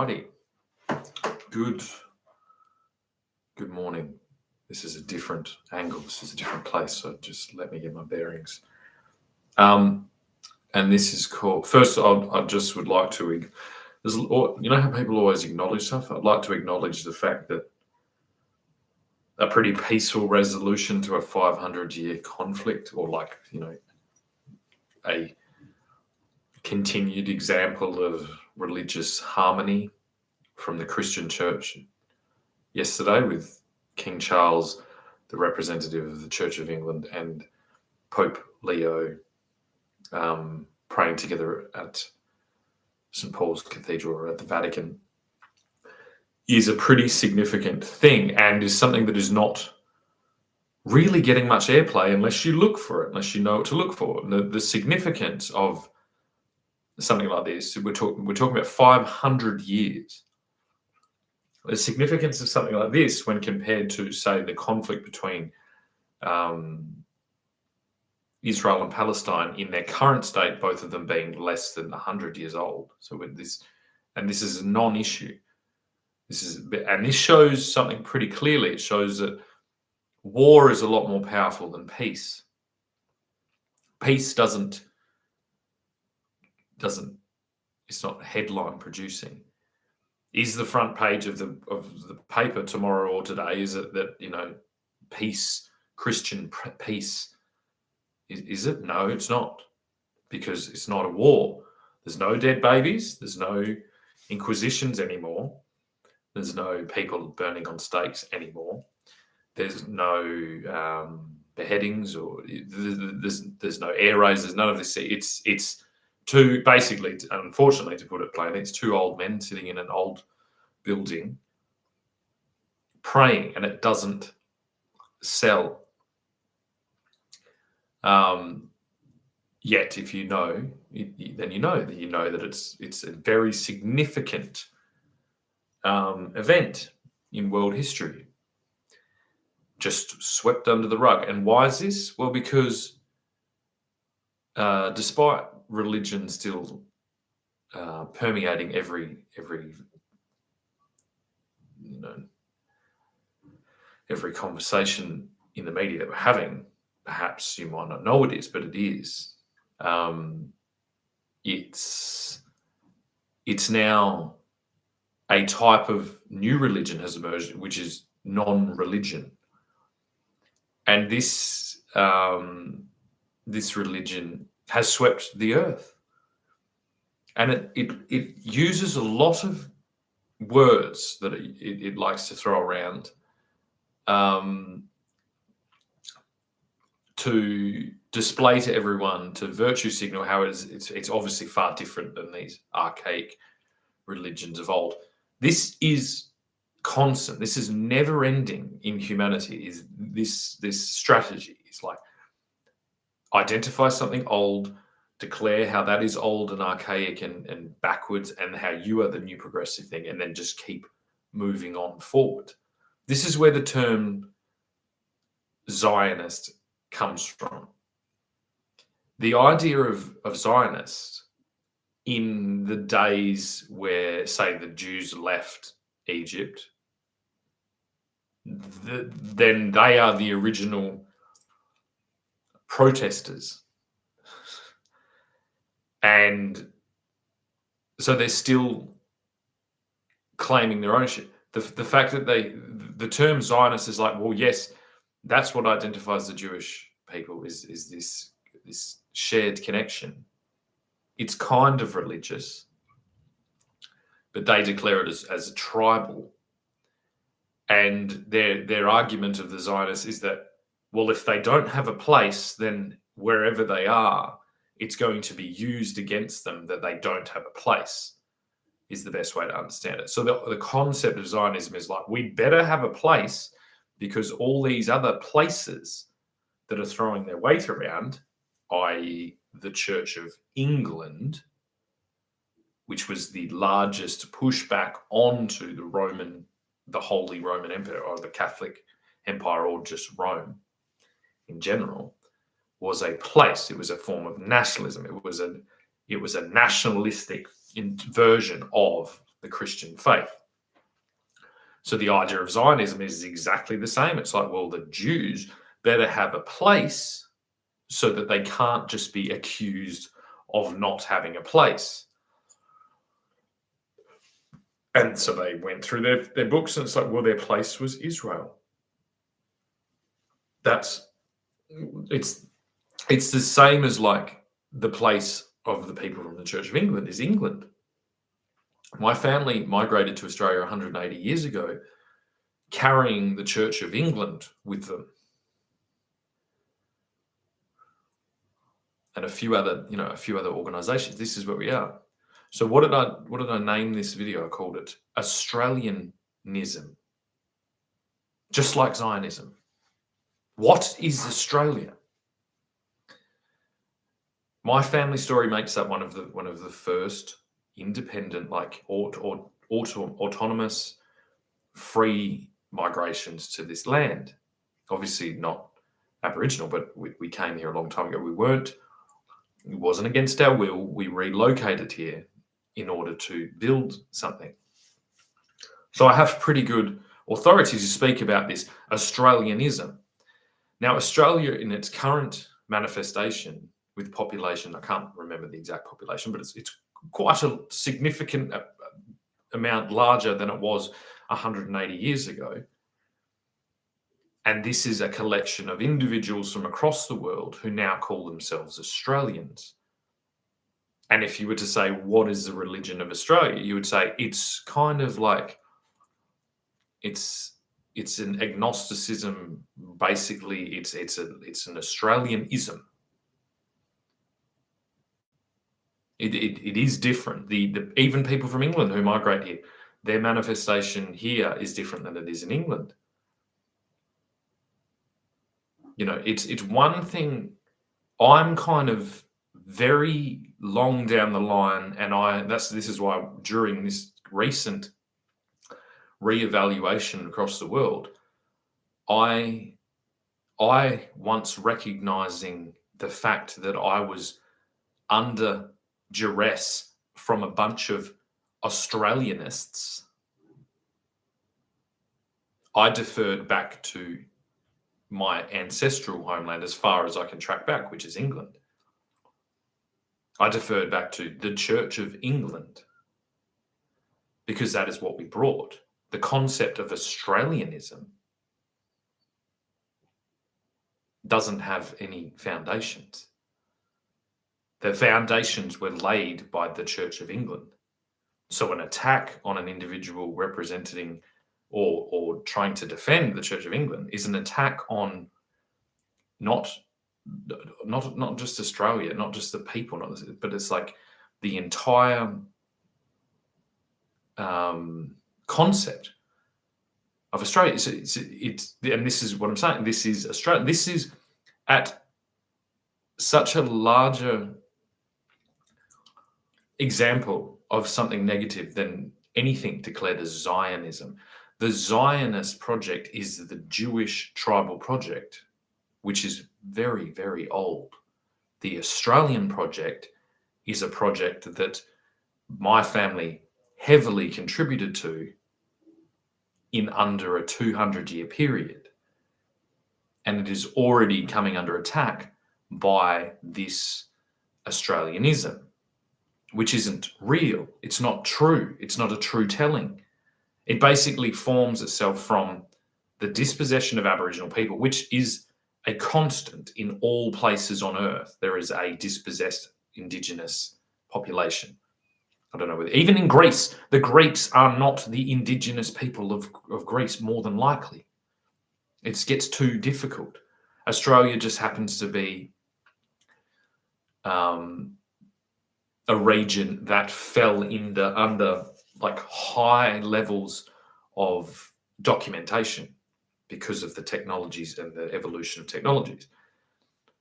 Alrighty. Good morning. This is a different angle. This is a different place. So just let me get my bearings. And this is called. First, I just would like to. You know how people always acknowledge stuff. I'd like to acknowledge the fact that a pretty peaceful resolution to a 500-year conflict, or a continued example of religious harmony from the Christian Church yesterday, with King Charles, the representative of the Church of England, and Pope Leo praying together at St. Paul's Cathedral or at the Vatican, is a pretty significant thing, and is something that is not really getting much airplay unless you look for it, unless you know what to look for. The significance of something like this, we're talking about 500 years. The significance of something like this, when compared to, say, the conflict between Israel and Palestine in their current state, both of them being less than 100 years old. So with this, and this is a non-issue. This shows something pretty clearly. It shows that war is a lot more powerful than peace. Peace doesn't. It's not headline producing. Is the front page of the paper tomorrow or today, is it that, peace, Christian peace, is it? No, it's not, because it's not a war. There's no dead babies. There's no inquisitions anymore. There's no people burning on stakes anymore. There's no beheadings, or there's no air raids. There's none of this. It's two, basically, unfortunately, to put it plainly, it's two old men sitting in an old building praying, and it doesn't sell. Yet, if you know, then you know that it's a very significant event in world history, just swept under the rug. And why is this? Well, because despite religion still permeating every conversation in the media that we're having, perhaps you might not know it is, but it is. It's now a type of new religion has emerged, which is non-religion, and this religion has swept the earth, and it uses a lot of words that it likes to throw around to display to everyone, to virtue signal how it's obviously far different than these archaic religions of old. This is constant. This is never ending in humanity. Is this strategy? It's like identify something old, declare how that is old and archaic and backwards, and how you are the new progressive thing, and then just keep moving on forward. This is where the term Zionist comes from. The idea of Zionists in the days where, say, the Jews left Egypt, then they are the original protesters. And so they're still claiming their ownership. The fact that the term Zionist is like, well, yes, that's what identifies the Jewish people, is this shared connection. It's kind of religious, but they declare it as a tribal. And their argument of the Zionists is that, well, if they don't have a place, then wherever they are, it's going to be used against them that they don't have a place, is the best way to understand it. So the concept of Zionism is like, we better have a place, because all these other places that are throwing their weight around, i.e. the Church of England, which was the largest pushback onto the Holy Roman Empire, or the Catholic Empire, or just Rome in general, was a place. It was a form of nationalism. It was a nationalistic version of the Christian faith. So the idea of Zionism is exactly the same. It's like, well, the Jews better have a place so that they can't just be accused of not having a place. And so they went through their books, and it's like, well, their place was Israel. It's the same as like the place of the people from the Church of England is England. My family migrated to Australia 180 years ago, carrying the Church of England with them, and a few other organisations. This is where we are. So what did I name this video? I called it Australian-ism, just like Zionism. What is Australia? My family story makes up one of the first independent, like autonomous, free migrations to this land. Obviously not Aboriginal, but we came here a long time ago. It wasn't against our will. We relocated here in order to build something. So I have pretty good authority to speak about this Australianism. Now, Australia in its current manifestation with population, I can't remember the exact population, but it's quite a significant amount larger than it was 180 years ago. And this is a collection of individuals from across the world who now call themselves Australians. And if you were to say, what is the religion of Australia? You would say it's kind of like, it's an agnosticism. Basically, it's an Australian-ism. It is different. The even people from England who migrate here, their manifestation here is different than it is in England. You know, it's one thing. I'm kind of very long down the line, and this is why during this recent reevaluation across the world, I once recognizing the fact that I was under duress from a bunch of Australianists, I deferred back to my ancestral homeland as far as I can track back, which is England. I deferred back to the Church of England because that is what we brought. The concept of Australianism doesn't have any foundations. The foundations were laid by the Church of England. So an attack on an individual representing or trying to defend the Church of England is an attack on not just Australia, not just the people, but it's like the entire concept of Australia. And this is what I'm saying. This is Australia. This is at such a larger example of something negative than anything declared as Zionism. The Zionist project is the Jewish tribal project, which is very, very old. The Australian project is a project that my family heavily contributed to in under a 200-year period. And it is already coming under attack by this Australianism, which isn't real. It's not true. It's not a true telling. It basically forms itself from the dispossession of Aboriginal people, which is a constant in all places on Earth. There is a dispossessed Indigenous population. I don't know whether, even in Greece, the Greeks are not the indigenous people of Greece, more than likely. It gets too difficult. Australia just happens to be a region that fell under like high levels of documentation because of the technologies and the evolution of technologies.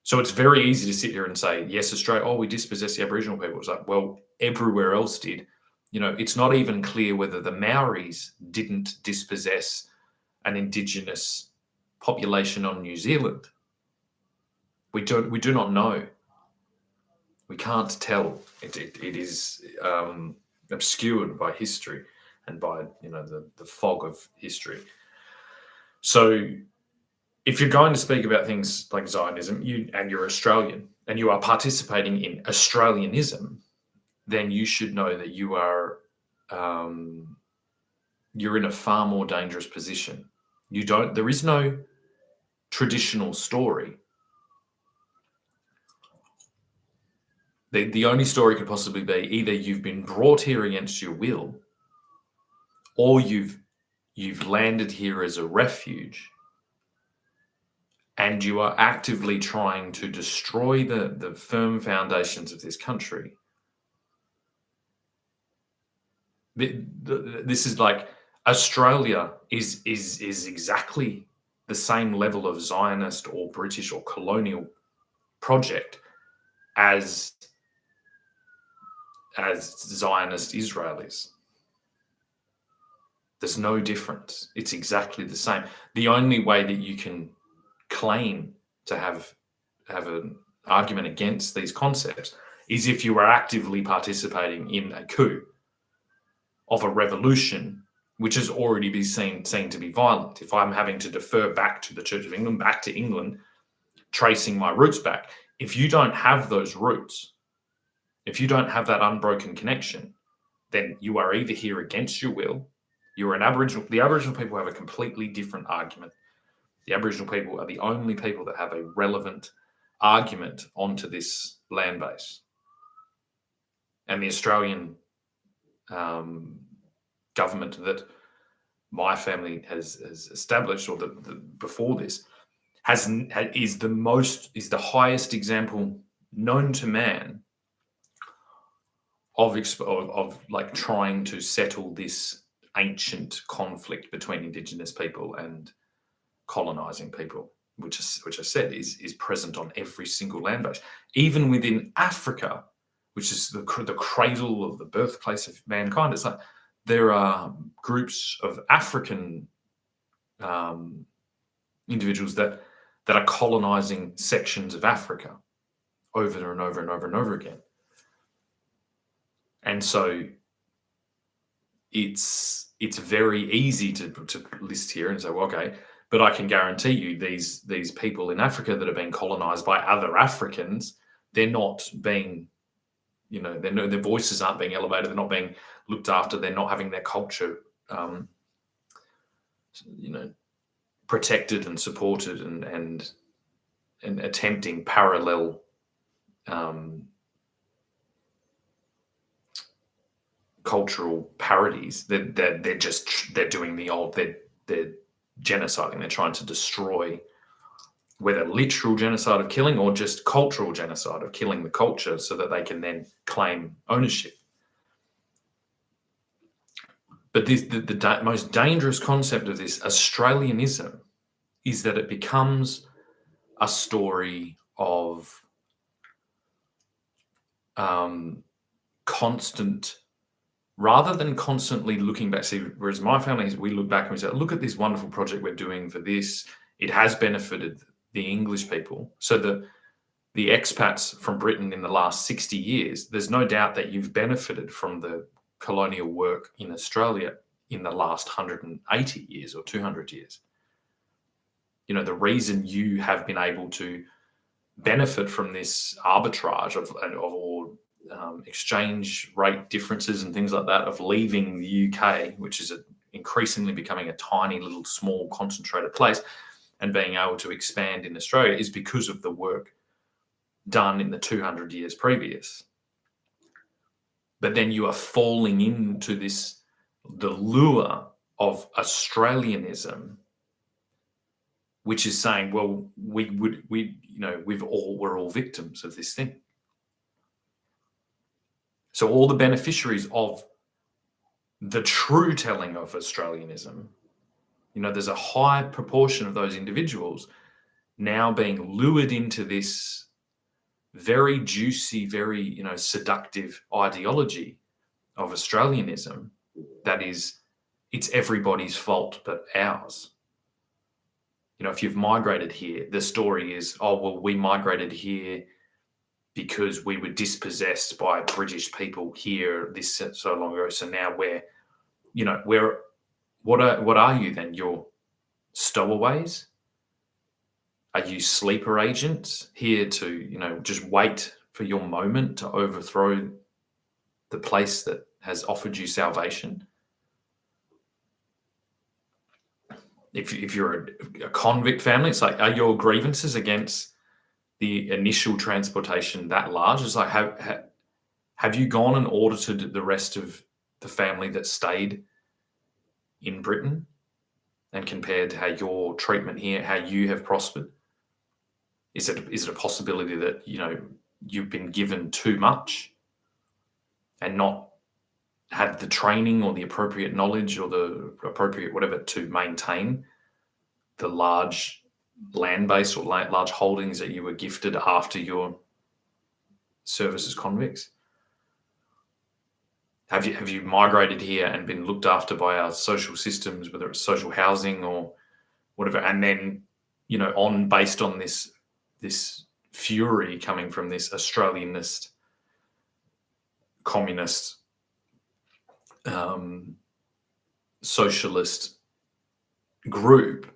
So it's very easy to sit here and say, yes, Australia, we dispossessed the Aboriginal people. It's like, well, everywhere else did. You know, it's not even clear whether the Maoris didn't dispossess an Indigenous population on New Zealand. We do not know. We can't tell. It is obscured by history. and by the fog of history. So if you're going to speak about things like Zionism, you're Australian and you are participating in Australian-ism, then you should know that you're in a far more dangerous position. There is no traditional story. The only story could possibly be either you've been brought here against your will, or you've landed here as a refuge, and you are actively trying to destroy the firm foundations of this country. This is like Australia is exactly the same level of Zionist or British or colonial project as Zionist Israel is. There's no difference. It's exactly the same. The only way that you can claim to have an argument against these concepts is if you are actively participating in a coup of a revolution, which has already been seen to be violent. If I'm having to defer back to the Church of England, back to England, tracing my roots back, if you don't have those roots, if you don't have that unbroken connection, then you are either here against your will. You're an Aboriginal. The Aboriginal people have a completely different argument. The Aboriginal people are the only people that have a relevant argument onto this land base. And the Australian government that my family has established, or before this, is the highest example known to man of like trying to settle this ancient conflict between Indigenous people and colonizing people, which I said is present on every single land base, even within Africa, which is the cradle of the birthplace of mankind. It's like there are groups of African individuals that are colonizing sections of Africa over and over and over and over again. And so it's very easy to list here and say, well, okay, but I can guarantee you these people in Africa that are being colonized by other Africans, they're not being, their voices aren't being elevated, they're not being looked after, they're not having their culture, protected and supported and attempting parallel cultural parodies. They're doing the old, they're genociding. They're trying to destroy, whether literal genocide of killing or just cultural genocide of killing the culture, so that they can then claim ownership. But the most dangerous concept of this Australianism is that it becomes a story of constant, rather than constantly looking back. See, whereas my family, we look back and we say, look at this wonderful project we're doing for this. It has benefited the English people. So the expats from Britain in the last 60 years, there's no doubt that you've benefited from the colonial work in Australia in the last 180 years or 200 years. The reason you have been able to benefit from this arbitrage of exchange rate differences and things like that, of leaving the UK, which is increasingly becoming a tiny little small concentrated place, and being able to expand in Australia, is because of the work done in the 200 years previous. But then you are falling into the lure of Australianism, which is saying, well, we're all victims of this thing. So all the beneficiaries of the true telling of Australianism, there's a high proportion of those individuals now being lured into this very juicy, very, seductive ideology of Australianism that is, it's everybody's fault but ours. If you've migrated here, the story is, oh, well, we migrated here because we were dispossessed by British people here so long ago. So now we're where what are you then? You're stowaways? Are you sleeper agents here to, just wait for your moment to overthrow the place that has offered you salvation? If you're a convict family, it's like, are your grievances against the initial transportation that large? It's like, have you gone and audited the rest of the family that stayed in Britain and compared how your treatment here, how you have prospered? Is it a possibility that you've been given too much and not had the training or the appropriate knowledge or the appropriate whatever to maintain the large land base or large holdings that you were gifted after your service as convicts? Have you migrated here and been looked after by our social systems, whether it's social housing or whatever, and then based on this fury coming from this Australianist, communist, socialist group,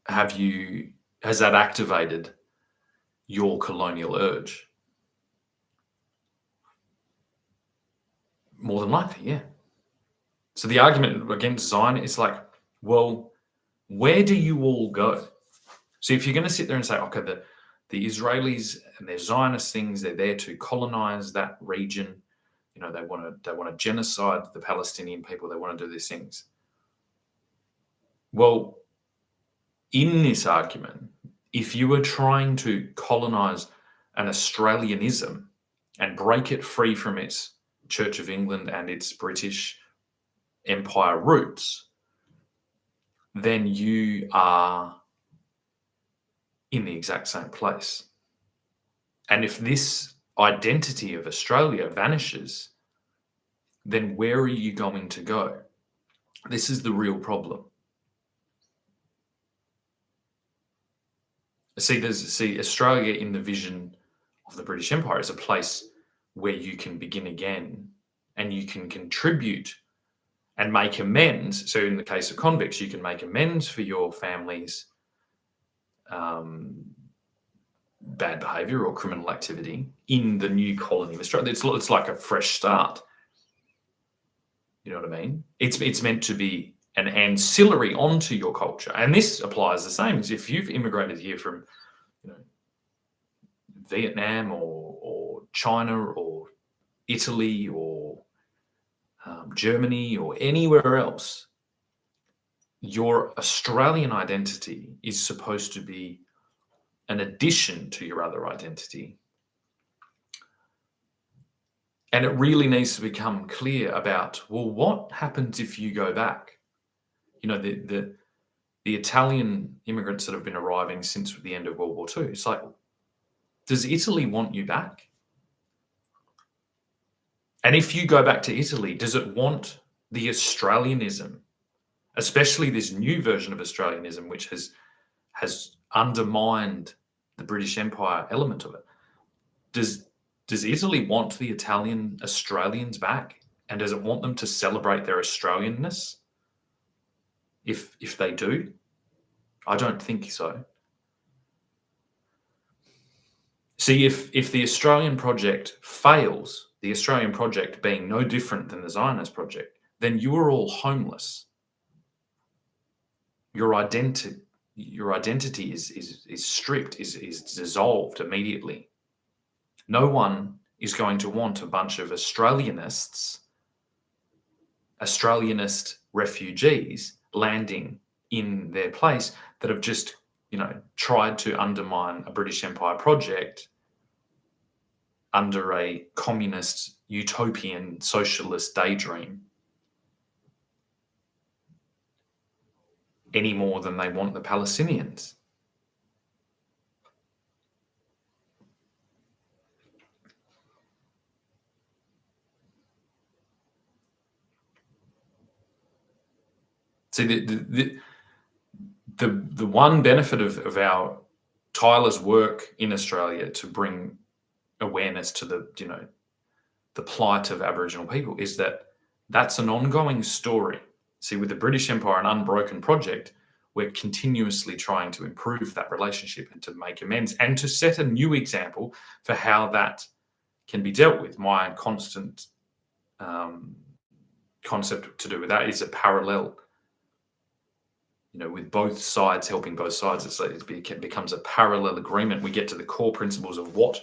has that activated your colonial urge? More than likely, yeah. So the argument against Zion is like, well, where do you all go? So if you're going to sit there and say, okay, the Israelis and their Zionist things, they're there to colonize that region. They want to genocide the Palestinian people. They want to do these things. Well, in this argument, if you were trying to colonize an Australian-ism and break it free from its Church of England and its British Empire roots, then you are in the exact same place. And if this identity of Australia vanishes, then where are you going to go? This is the real problem. See, Australia in the vision of the British Empire is a place where you can begin again and you can contribute and make amends. So in the case of convicts, you can make amends for your family's bad behaviour or criminal activity in the new colony of Australia. It's like a fresh start. You know what I mean? It's meant to be an ancillary onto your culture. And this applies the same as if you've immigrated here from Vietnam or China or Italy or Germany or anywhere else. Your Australian identity is supposed to be an addition to your other identity. And it really needs to become clear about, well, what happens if you go back? The Italian immigrants that have been arriving since the end of World War II, it's like, does Italy want you back? And if you go back to Italy, does it want the Australianism, especially this new version of Australianism, which has undermined the British Empire element of it? Does Italy want the Italian Australians back? And does it want them to celebrate their Australianness? If they do? I don't think so. See, if the Australian project fails, the Australian project being no different than the Zionist project, then you are all homeless. Your identity is stripped, is dissolved immediately. No one is going to want a bunch of Australianist refugees landing in their place that have just, tried to undermine a British Empire project under a communist, utopian, socialist daydream any more than they want the Palestinians. See, the one benefit of our tireless work in Australia to bring awareness to the plight of Aboriginal people is that That's an ongoing story. See, with the British Empire, an unbroken project, we're continuously trying to improve that relationship and to make amends and to set a new example for how that can be dealt with. My constant concept to do with that is a parallel, with both sides helping both sides. It becomes a parallel agreement. We get to the core principles of what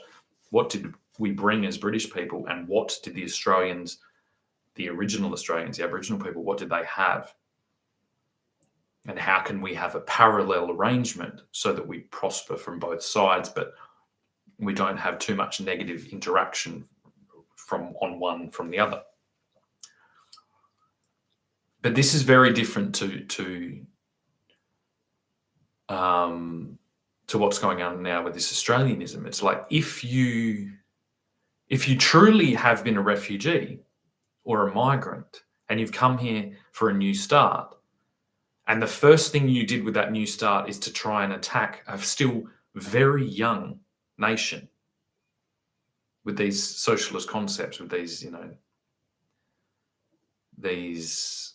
did we bring as British people, and what did the Australians, the original Australians, the Aboriginal people, what did they have? And how can we have a parallel arrangement so that we prosper from both sides, but we don't have too much negative interaction from one from the other? But this is very different to what's going on now with this Australianism. It's like if you truly have been a refugee or a migrant and you've come here for a new start, and the first thing you did with that new start is to try and attack a still very young nation with these socialist concepts, with these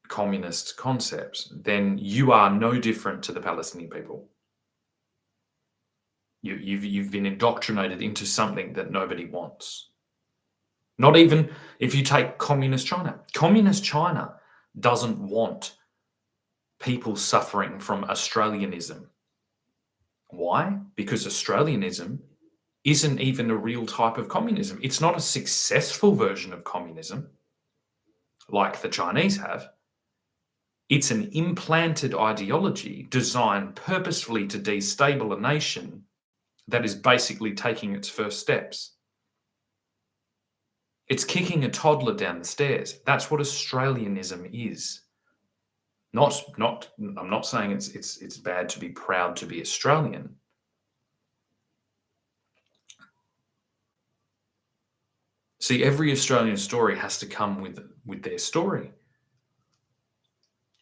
communist concepts, then you are no different to the Palestinian people. You've been indoctrinated into something that nobody wants. Not even if you take communist China. Communist China doesn't want people suffering from Australianism. Why? Because Australianism isn't even a real type of communism. It's not a successful version of communism like the Chinese have. It's an implanted ideology designed purposefully to destabilize a nation that is basically taking its first steps. It's kicking a toddler down the stairs. That's what Australianism is. I'm not saying it's bad to be proud to be Australian. See, every Australian story has to come with their story.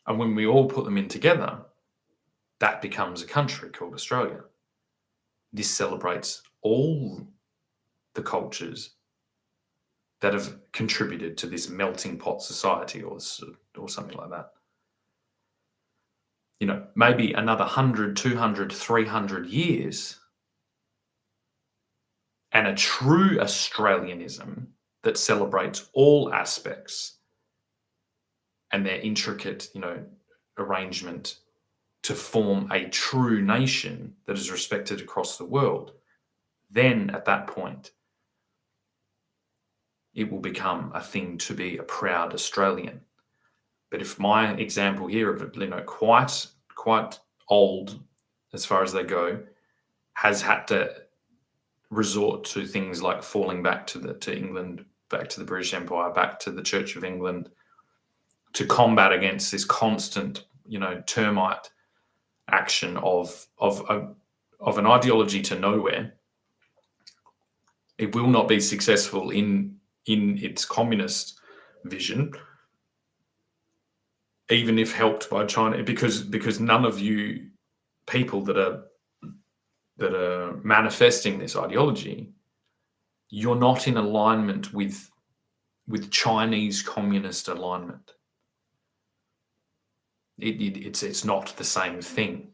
And when we all put them in together, that becomes a country called Australia. This celebrates all the cultures that have contributed to this melting pot society or something like that. Maybe another 100, 200, 300 years, and a true Australianism that celebrates all aspects and their intricate, arrangement to form a true nation that is respected across the world. Then at that point, it will become a thing to be a proud Australian. But if my example here of quite old as far as they go, has had to resort to things like falling back to England, back to the British Empire, back to the Church of England, to combat against this constant, termite action of an ideology to nowhere, it will not be successful in its communist vision, even if helped by China, because none of you people that are manifesting this ideology, you're not in alignment with Chinese communist alignment. It's not the same thing.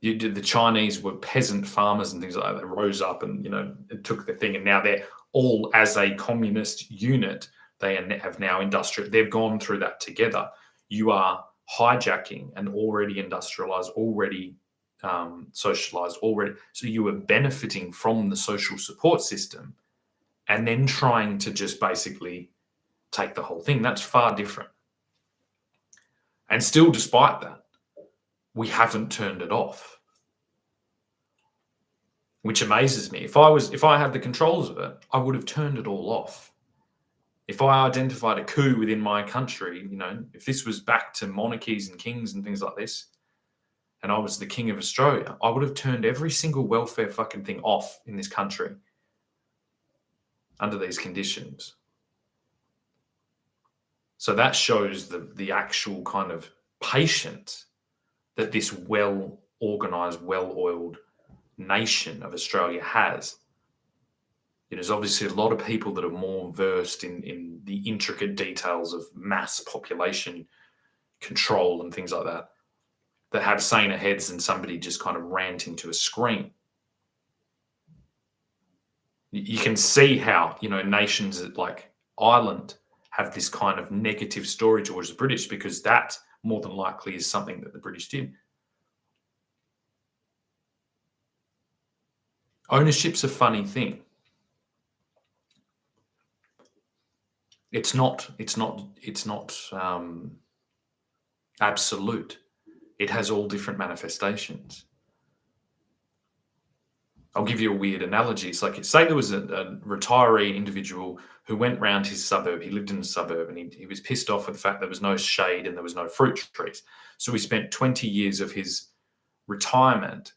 The Chinese were peasant farmers and things like that. They rose up and took the thing, and now they're all as a communist unit. They have now they've gone through that together. You are hijacking an already industrialized, already socialized, already. So you are benefiting from the social support system, and then trying to just basically take the whole thing. That's far different. And still, despite that, we haven't turned it off, which amazes me. If I had the controls of it, I would have turned it all off. If I identified a coup within my country, if this was back to monarchies and kings and things like this, and I was the king of Australia, I would have turned every single welfare fucking thing off in this country under these conditions. So that shows the actual kind of patience that this well-organized, well-oiled nation of Australia has. there's obviously a lot of people that are more versed in the intricate details of mass population control and things like that, that have saner heads than somebody just kind of ranting to a screen. You can see how, nations like Ireland have this kind of negative story towards the British, because that more than likely is something that the British did. Ownership's a funny thing. It's not absolute. It has all different manifestations. I'll give you a weird analogy. It's like, say there was a retiree individual who went round his suburb. He lived in a suburb, and he was pissed off with the fact there was no shade and there was no fruit trees. So he spent 20 years of his retirement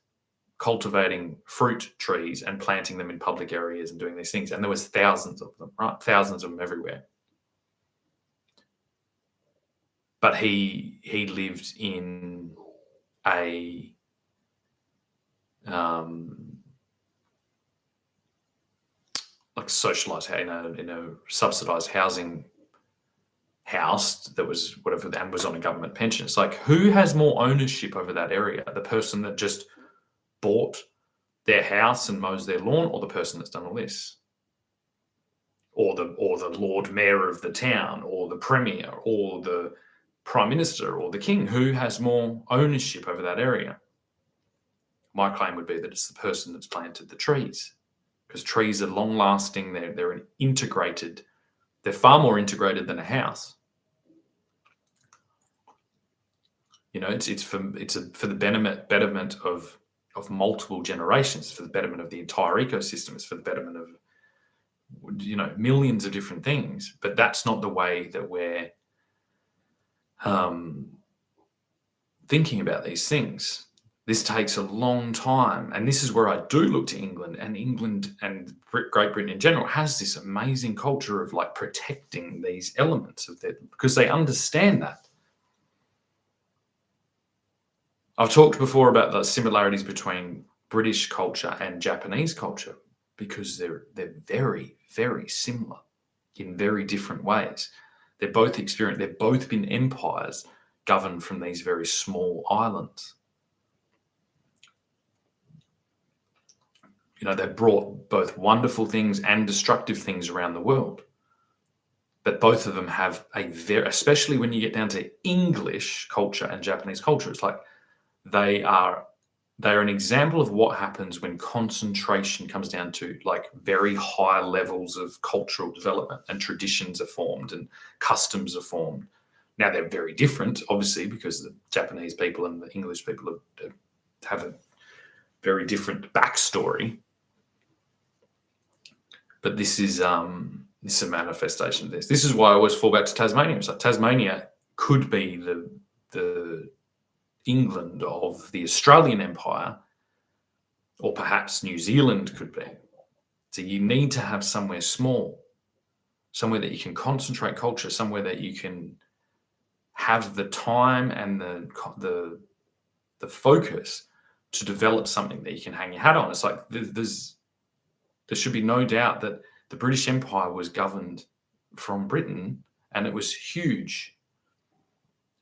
cultivating fruit trees and planting them in public areas and doing these things. And there was thousands of them, right? Thousands of them everywhere. But he lived in a like socialized in a subsidized housing house that was whatever, and was on a government pension. It's like, who has more ownership over that area? The person that just bought their house and mows their lawn, or the person that's done all this? Or the Lord Mayor of the town, or the Premier, or the Prime Minister, or the King? Who has more ownership over that area? My claim would be that it's the person that's planted the trees, because trees are long-lasting. They're integrated. They're far more integrated than a house. It's for the betterment of multiple generations, for the betterment of the entire ecosystem. It's for the betterment of millions of different things. But that's not the way that we're thinking about these things. This takes a long time, and this is where I do look to England. And England and Great Britain in general has this amazing culture of like protecting these elements of their, because they understand that. I've talked before about the similarities between British culture and Japanese culture, because they're very, very similar in very different ways. They've both been empires governed from these very small islands. They've brought both wonderful things and destructive things around the world. But both of them have especially when you get down to English culture and Japanese culture, it's like they are an example of what happens when concentration comes down to like very high levels of cultural development, and traditions are formed and customs are formed. Now they're very different, obviously, because the Japanese people and the English people have a very different backstory. But this is a manifestation of this. This is why I always fall back to Tasmania. It's like Tasmania could be the England of the Australian Empire, or perhaps New Zealand could be. So you need to have somewhere small, somewhere that you can concentrate culture, somewhere that you can have the time and the focus to develop something that you can hang your hat on. It's like there should be no doubt that the British Empire was governed from Britain, and it was huge,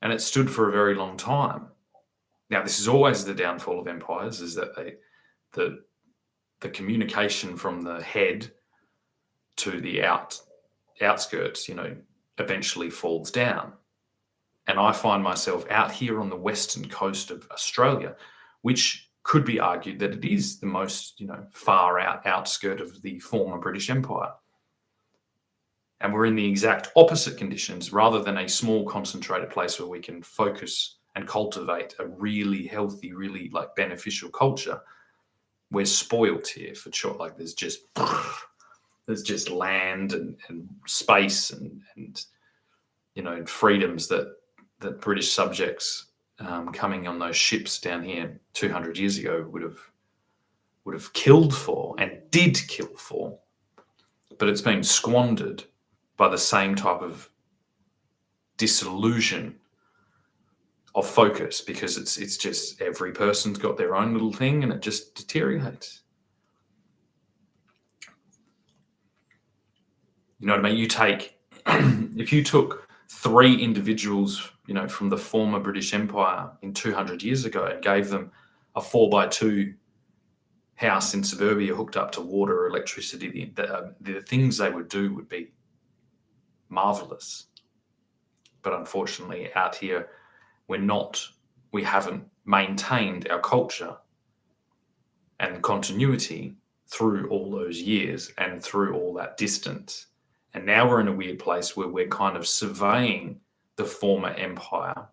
and it stood for a very long time. Now, this is always the downfall of empires, is that the communication from the head to the outskirts, eventually falls down. And I find myself out here on the western coast of Australia, which could be argued that it is the most, far out outskirt of the former British Empire. And we're in the exact opposite conditions. Rather than a small concentrated place where we can focus and cultivate a really healthy, really like beneficial culture, we're spoiled here for sure. Like there's just land and space and freedoms that British subjects coming on those ships down here 200 years ago would have killed for, and did kill for. But it's been squandered by the same type of disillusion of focus, because it's just every person's got their own little thing, and it just deteriorates. You know what I mean? You take, if you took 3 individuals, from the former British Empire in 200 years ago and gave them a 4x2 house in suburbia hooked up to water or electricity, the things they would do would be marvelous. But unfortunately, out here, we haven't maintained our culture and continuity through all those years and through all that distance. And now we're in a weird place where we're kind of surveying the former empire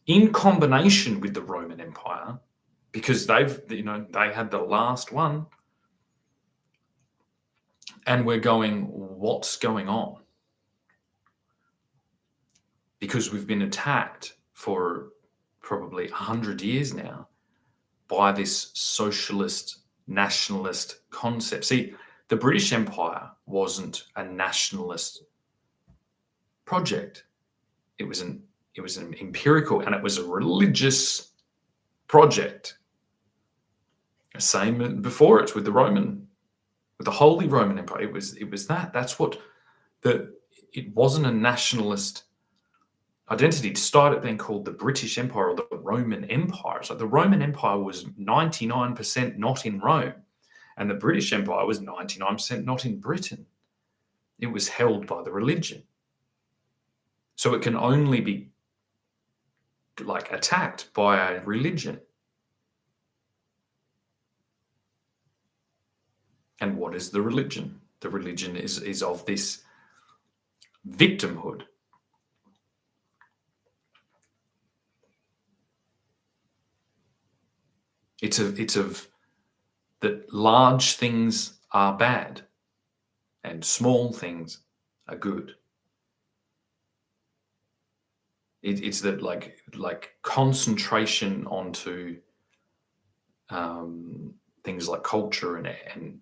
in combination with the Roman Empire, because they had the last one. And we're going, what's going on? Because we've been attacked for probably 100 years now by this socialist, nationalist concept. See, the British Empire wasn't a nationalist project. It was an empirical, and it was a religious project. Same before it with the Holy Roman Empire. It was that. That's what it wasn't a nationalist identity. To start it being called the British Empire or the Roman Empire. So the Roman Empire was 99% not in Rome, and the British Empire was 99% not in Britain. It was held by the religion. So it can only be attacked by a religion. And what is the religion? The religion is of this victimhood. It's of that large things are bad and small things are good. It's that like concentration onto things like culture and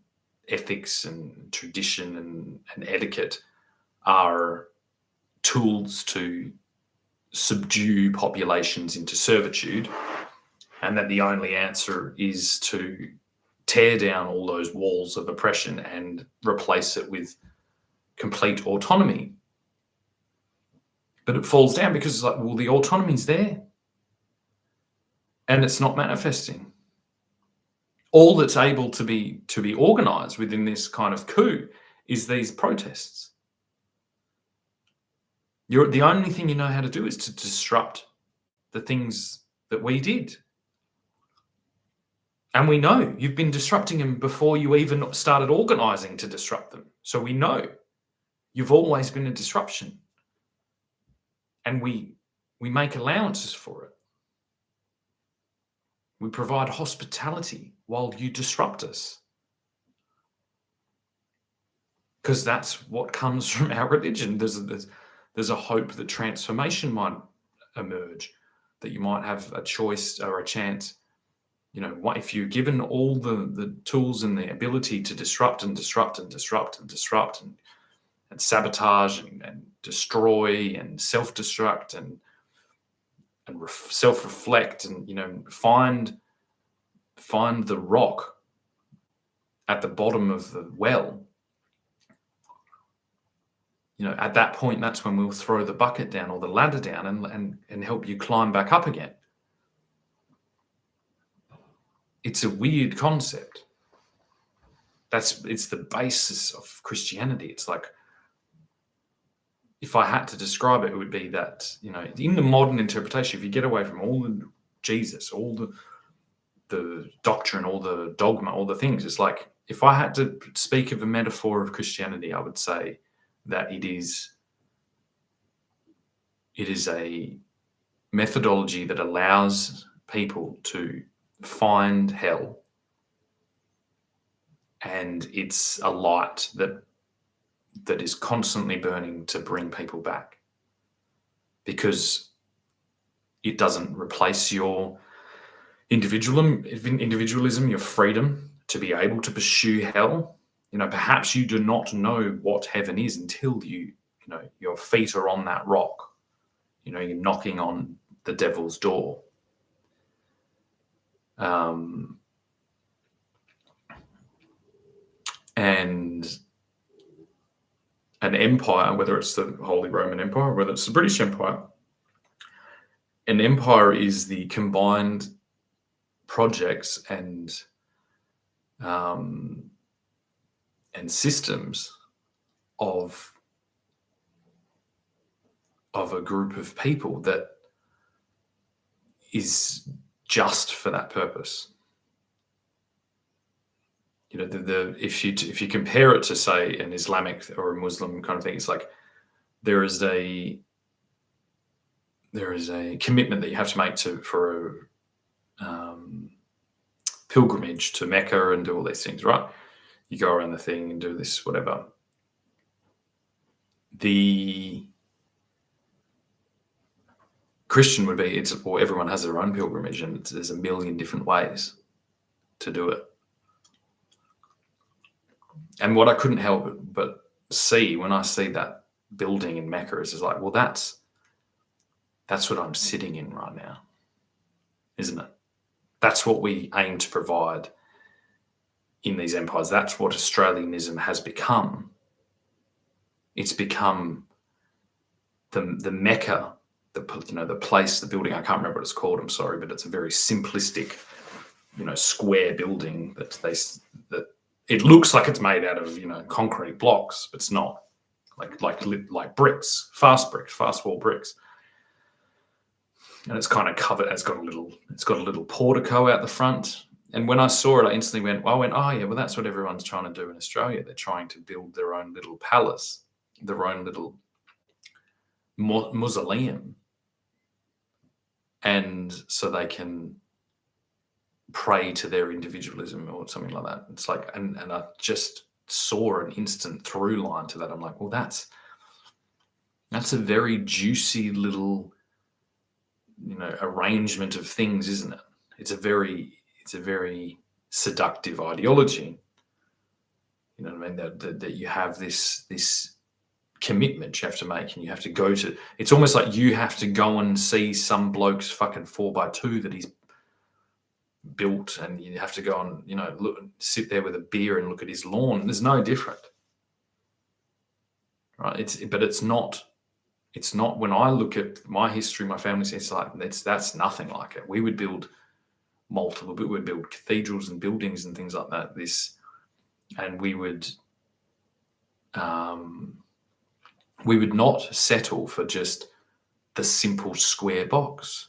ethics and tradition and etiquette are tools to subdue populations into servitude, and that the only answer is to tear down all those walls of oppression and replace it with complete autonomy. But it falls down because it's like, well, the autonomy's there and it's not manifesting. All that's able to be organized within this kind of coup is these protests. The only thing you know how to do is to disrupt the things that we did. And we know you've been disrupting them before you even started organizing to disrupt them. So we know you've always been a disruption. And we make allowances for it. We provide hospitality while you disrupt us. Because that's what comes from our religion. There's a hope that transformation might emerge, that you might have a choice or a chance. If you're given all the tools and the ability to disrupt and disrupt and disrupt and disrupt and sabotage and destroy and self-destruct and self-reflect and find the rock at the bottom of the well, at that point, that's when we'll throw the bucket down or the ladder down and help you climb back up again. It's a weird concept. It's the basis of Christianity. It's like, if I had to describe it, it would be that, in the modern interpretation, if you get away from all the Jesus, all the doctrine, all the dogma, all the things, it's like, if I had to speak of a metaphor of Christianity, I would say that it is a methodology that allows people to find hell, and it's a light that is constantly burning to bring people back, because it doesn't replace your individualism, your freedom to be able to pursue hell. Perhaps you do not know what heaven is until your feet are on that rock. You're knocking on the devil's door. And an empire, whether it's the Holy Roman Empire, whether it's the British Empire, an empire is the combined projects um, and systems of a group of people that is just for that purpose. You know, if you compare it to, say, an Islamic or a Muslim kind of thing, it's like there is a commitment that you have to make for pilgrimage to Mecca and do all these things, right? You go around the thing and do this, whatever. The Christian would be, or everyone has their own pilgrimage, and there's a million different ways to do it. And what I couldn't help but see when I see that building in Mecca is like, well, that's what I'm sitting in right now, isn't it? That's what we aim to provide in these empires. That's what Australianism has become. It's become the Mecca, the place, the building. I can't remember what it's called. I'm sorry, but it's a very simplistic, square building that it looks like it's made out of concrete blocks, but it's not. Like bricks, fast wall bricks. And it's kind of covered. It's got a little portico out the front. And when I saw it, I instantly went, oh yeah, well, that's what everyone's trying to do in Australia. They're trying to build their own little palace, their own little mausoleum, and so they can pray to their individualism or something like that. It's like, and I just saw an instant through line to that. I'm like, well, that's a very juicy little arrangement of things, isn't it? It's a very seductive ideology. You know what I mean? That you have this commitment you have to make, and you have to go to. It's almost like you have to go and see some bloke's fucking 4x2 that he's built, and you have to go and look, sit there with a beer and look at his lawn. There's no different, right? It's not. It's not. When I look at my history, my family's, it's like that's nothing like it. We would build cathedrals and buildings and things like that. And we would not settle for just the simple square box.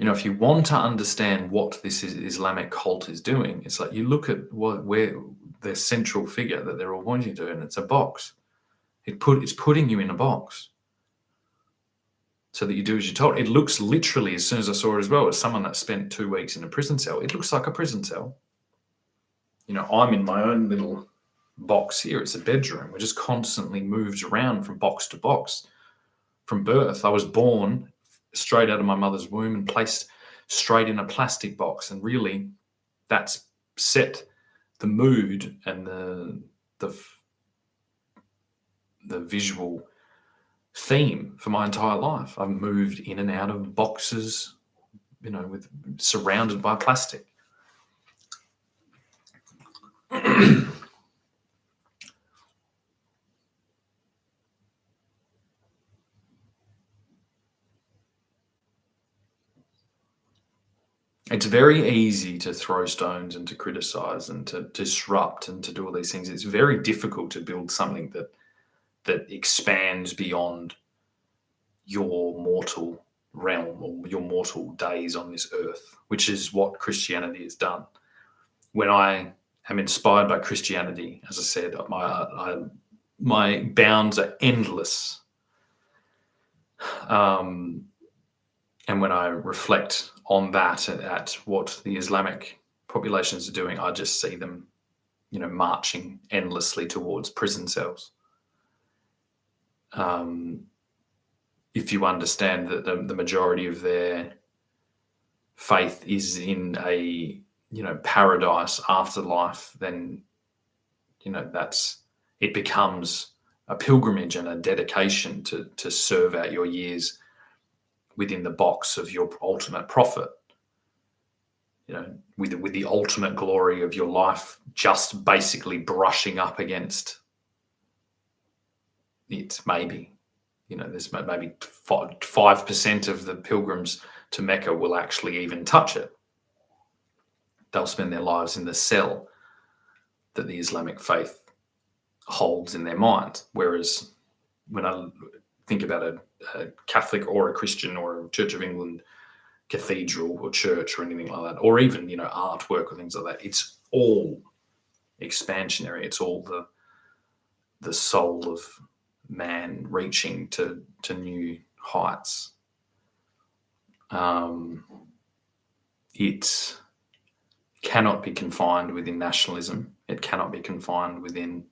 If you want to understand what this Islamic cult is doing, it's like you look at where the central figure that they're all pointing to, and it's a box. It's putting you in a box so that you do as you're told. It looks literally, as soon as I saw it as well, as someone that spent 2 weeks in a prison cell, it looks like a prison cell. I'm in my own little box here. It's a bedroom. We're just constantly moved around from box to box. From birth, I was born straight out of my mother's womb and placed straight in a plastic box. And really, that's set the mood and the visual theme for my entire life. I've moved in and out of boxes, surrounded by plastic. It's very easy to throw stones and to criticize and to disrupt and to do all these things. It's very difficult to build something that expands beyond your mortal realm or your mortal days on this earth, which is what Christianity has done. When I am inspired by Christianity, as I said, my bounds are endless. And when I reflect on that, at what the Islamic populations are doing, I just see them, marching endlessly towards prison cells. If you understand that the majority of their faith is in a paradise afterlife, then it becomes a pilgrimage and a dedication to serve out your years within the box of your ultimate profit. With the ultimate glory of your life just basically brushing up against it, maybe. There's maybe 5% of the pilgrims to Mecca will actually even touch it. They'll spend their lives in the cell that the Islamic faith holds in their mind. Whereas when I think about a Catholic or a Christian or a Church of England cathedral or church or anything like that, or even, artwork or things like that, it's all expansionary. It's all the soul of man reaching to new heights. It cannot be confined within nationalism. It cannot be confined within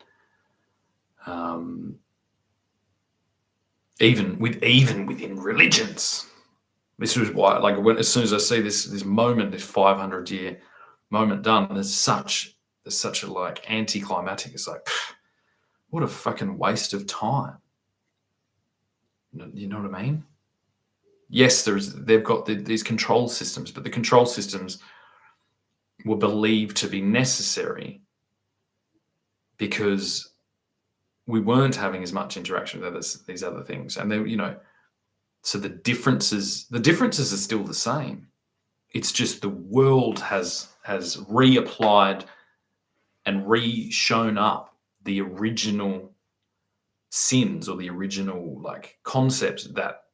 even within religions. This was why, as soon as I see this moment, this 500-year moment done, there's such a anticlimactic. It's like, what a fucking waste of time. You know what I mean? Yes, they've got these control systems, but the control systems were believed to be necessary because we weren't having as much interaction with these other things. And then, so the differences are still the same. It's just the world has reapplied and re-shown up the original sins or the original concepts that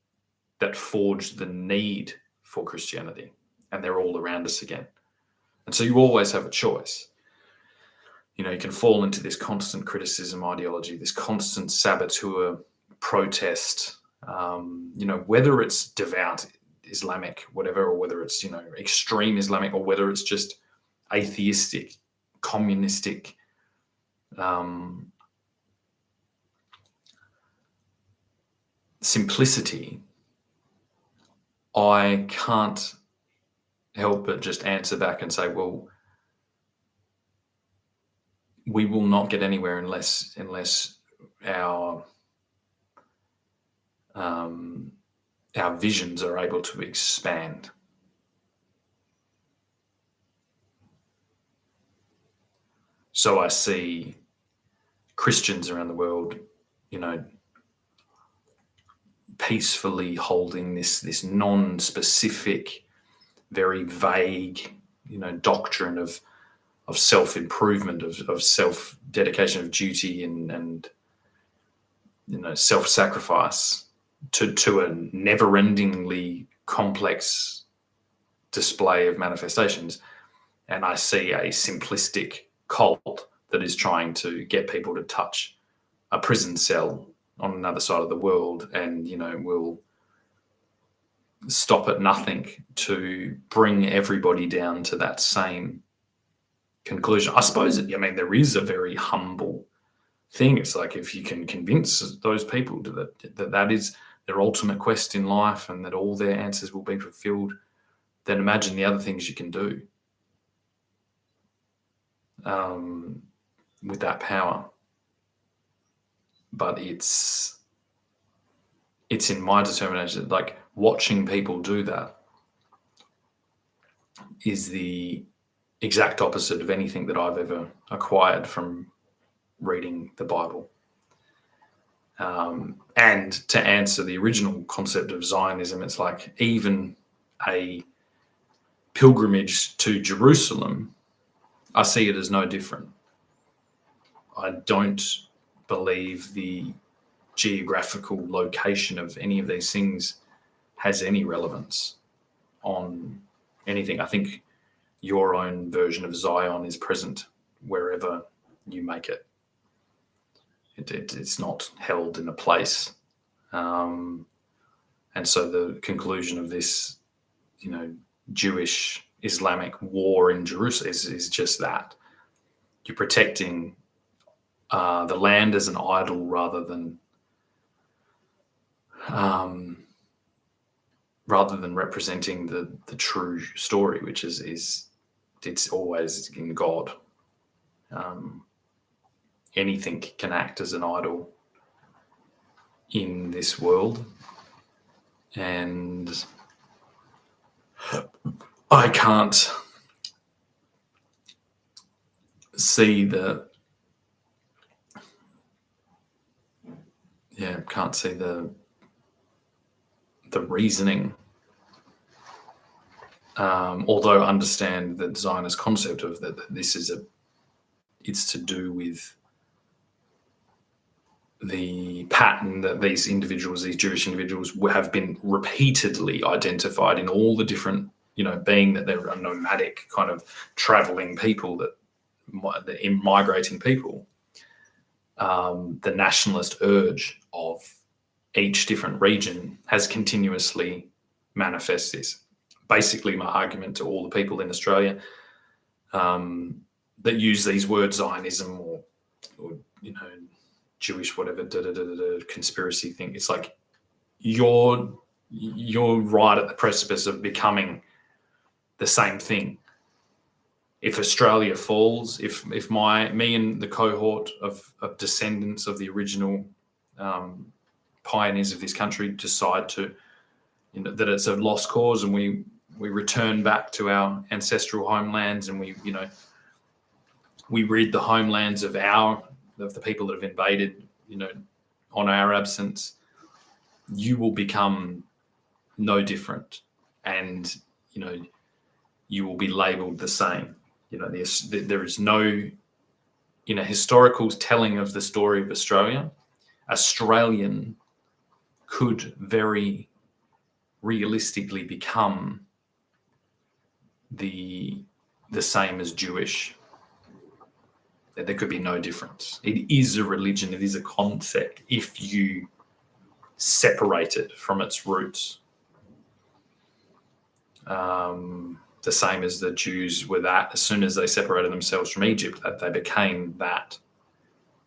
forged the need for Christianity, and they're all around us again. And so you always have a choice. You can fall into this constant criticism ideology, this constant saboteur protest, whether it's devout Islamic, whatever, or whether it's, extreme Islamic, or whether it's just atheistic, communistic, simplicity. I can't help but just answer back and say, well, we will not get anywhere unless our visions are able to expand. So I see Christians around the world, peacefully holding this non-specific, very vague, doctrine of self-improvement, of self-dedication, of duty, and self-sacrifice to a never-endingly complex display of manifestations. And I see a simplistic cult that is trying to get people to touch a prison cell on another side of the world, and will stop at nothing to bring everybody down to that same conclusion. I suppose there is a very humble thing. It's like, if you can convince those people that is their ultimate quest in life and that all their answers will be fulfilled, then imagine the other things you can do with that power. But it's in my determination, watching people do that is the exact opposite of anything that I've ever acquired from reading the Bible. And to answer the original concept of Zionism, it's like, even a pilgrimage to Jerusalem, I see it as no different. I don't believe the geographical location of any of these things has any relevance on anything. I think your own version of Zion is present wherever you make it. It's not held in a place. And so the conclusion of this, Jewish Islamic war in Jerusalem is just that. You're protecting the land as an idol rather than representing the true story, which is it's always in God. Anything can act as an idol in this world, and I can't see can't see the reasoning. Although I understand the Zionist concept of that it's to do with the pattern that these Jewish individuals, have been repeatedly identified in all the different, being that they're a nomadic kind of traveling people, that migrating people. The nationalist urge of each different region has continuously manifested this. Basically, my argument to all the people in Australia that use these words, Zionism or Jewish whatever conspiracy thing, it's like you're right at the precipice of becoming the same thing. If Australia falls, if me and the cohort of descendants of the original pioneers of this country decide to, that it's a lost cause, and we return back to our ancestral homelands, and we rid the homelands of the people that have invaded, on our absence, you will become no different, and you will be labelled the same. There is no, historical telling of the story of Australia. Australian could very realistically become the same as Jewish. There could be no difference. It is a religion. It is a concept if you separate it from its roots. The same as the Jews were that. As soon as they separated themselves from Egypt, that they became that.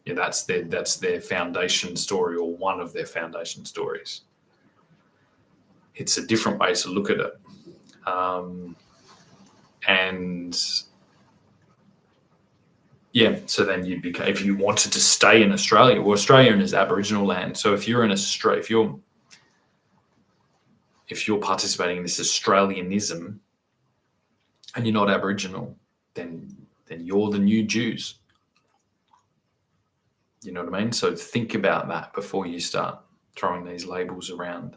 That's their foundation story, or one of their foundation stories. It's a different way to look at it. So then if you wanted to stay in Australia, well, Australia is Aboriginal land. So if you're in Australia, if you're participating in this Australian-ism and you're not Aboriginal, then you're the new Jews. You know what I mean? So think about that before you start throwing these labels around.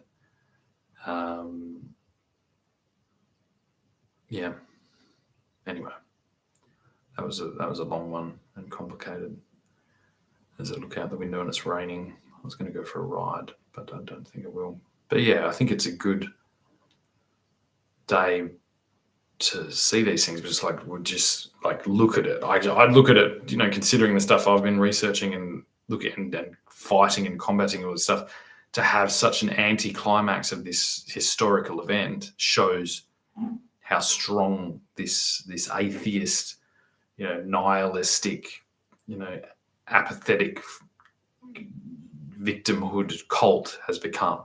Anyway, that was a long one and complicated. As I look out the window and it's raining, I was going to go for a ride, but I don't think I will. But I think it's a good day to see these things, but just look at it. I'd look at it, considering the stuff I've been researching and looking and fighting and combating all this stuff, to have such an anti-climax of this historical event shows how strong this atheist, nihilistic, apathetic victimhood cult has become.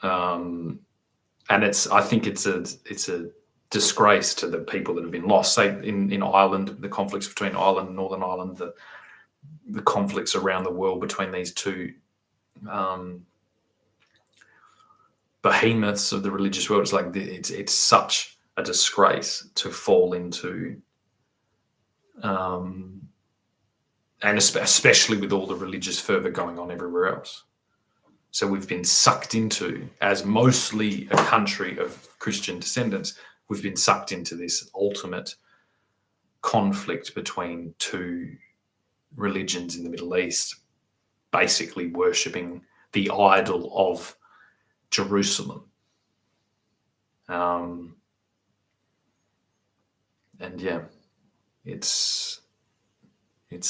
And I think it's a disgrace to the people that have been lost. Say in Ireland, the conflicts between Ireland and Northern Ireland, the conflicts around the world between these two behemoths of the religious world. It's such a disgrace to fall into, and especially with all the religious fervor going on everywhere else. So we've been sucked into, as mostly a country of Christian descendants, we've been sucked into this ultimate conflict between two religions in the Middle East, basically worshipping the idol of Jerusalem. It's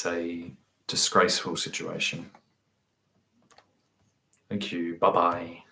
a disgraceful situation. Thank you. Bye-bye.